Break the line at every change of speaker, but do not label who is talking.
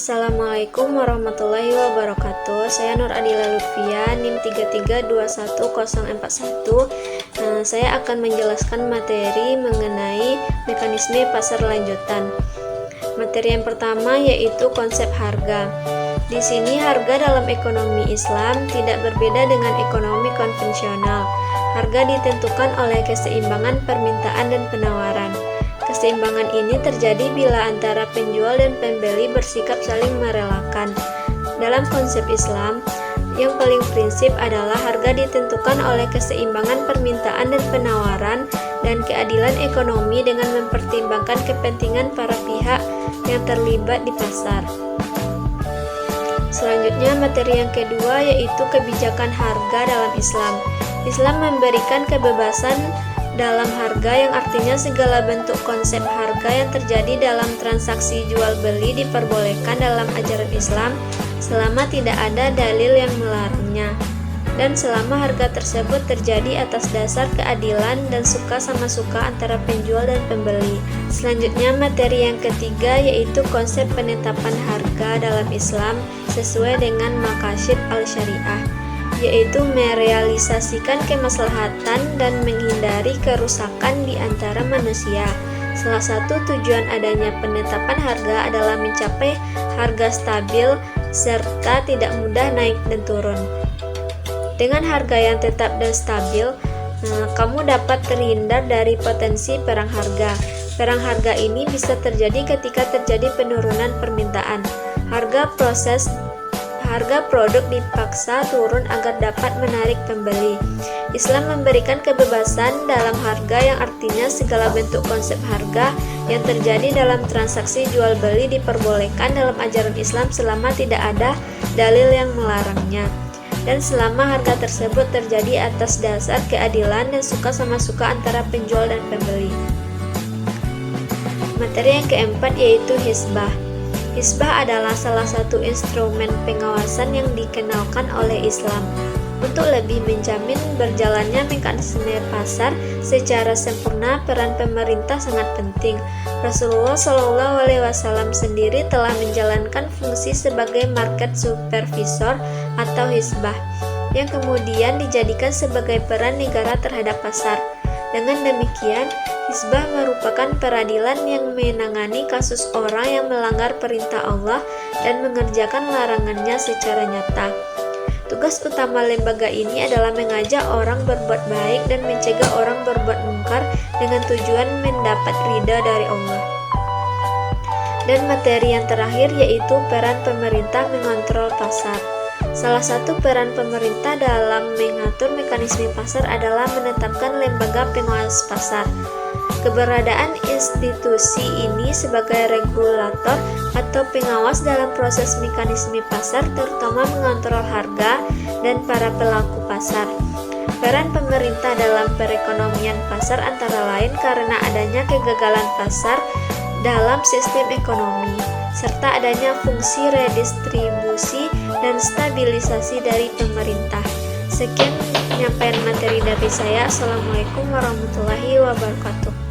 Assalamualaikum warahmatullahi wabarakatuh. Saya Nur Adila Lutfia, NIM 3321041. Saya akan menjelaskan materi mengenai mekanisme pasar lanjutan. Materi yang pertama yaitu konsep harga. Di sini harga dalam ekonomi Islam tidak berbeda dengan ekonomi konvensional. Harga ditentukan oleh keseimbangan permintaan dan penawaran. Keseimbangan ini terjadi bila antara penjual dan pembeli bersikap saling merelakan. Dalam konsep Islam, yang paling prinsip adalah harga ditentukan oleh keseimbangan permintaan dan penawaran dan keadilan ekonomi dengan mempertimbangkan kepentingan para pihak yang terlibat di pasar. Selanjutnya, materi yang kedua yaitu kebijakan harga dalam Islam. Islam memberikan kebebasan dalam harga yang artinya segala bentuk konsep harga yang terjadi dalam transaksi jual beli diperbolehkan dalam ajaran Islam selama tidak ada dalil yang melarangnya dan selama harga tersebut terjadi atas dasar keadilan dan suka sama suka antara penjual dan pembeli. Selanjutnya, materi yang ketiga yaitu konsep penetapan harga dalam Islam sesuai dengan maqasid al-syariah, yaitu merealisasikan kemaslahatan dan menghindari kerusakan di antara manusia. Salah satu tujuan adanya penetapan harga adalah mencapai harga stabil serta tidak mudah naik dan turun. Dengan harga yang tetap dan stabil, kamu dapat terhindar dari potensi perang harga. Perang harga ini bisa terjadi ketika terjadi penurunan permintaan. Harga produk dipaksa turun agar dapat menarik pembeli. Islam memberikan kebebasan dalam harga yang artinya segala bentuk konsep harga yang terjadi dalam transaksi jual beli diperbolehkan dalam ajaran Islam selama tidak ada dalil yang melarangnya dan selama harga tersebut terjadi atas dasar keadilan dan suka sama suka antara penjual dan pembeli. Materi yang keempat yaitu hisbah. Hisbah adalah salah satu instrumen pengawasan yang dikenalkan oleh Islam untuk lebih menjamin berjalannya mekanisme pasar secara sempurna. Peran pemerintah sangat penting. Rasulullah SAW sendiri telah menjalankan fungsi sebagai market supervisor atau hisbah yang kemudian dijadikan sebagai peran negara terhadap pasar. Dengan demikian, hisbah merupakan peradilan yang menangani kasus orang yang melanggar perintah Allah dan mengerjakan larangannya secara nyata. Tugas utama lembaga ini adalah mengajak orang berbuat baik dan mencegah orang berbuat mungkar dengan tujuan mendapat ridha dari Allah. Dan materi yang terakhir yaitu peran pemerintah mengontrol pasar. Salah satu peran pemerintah dalam mengatur mekanisme pasar adalah menetapkan lembaga pengawas pasar. Keberadaan institusi ini sebagai regulator atau pengawas dalam proses mekanisme pasar terutama mengontrol harga dan para pelaku pasar. Peran pemerintah dalam perekonomian pasar antara lain karena adanya kegagalan pasar dalam sistem ekonomi serta adanya fungsi redistribusi dan stabilisasi dari pemerintah. Sekian penyampaian materi dari saya. Assalamualaikum warahmatullahi wabarakatuh.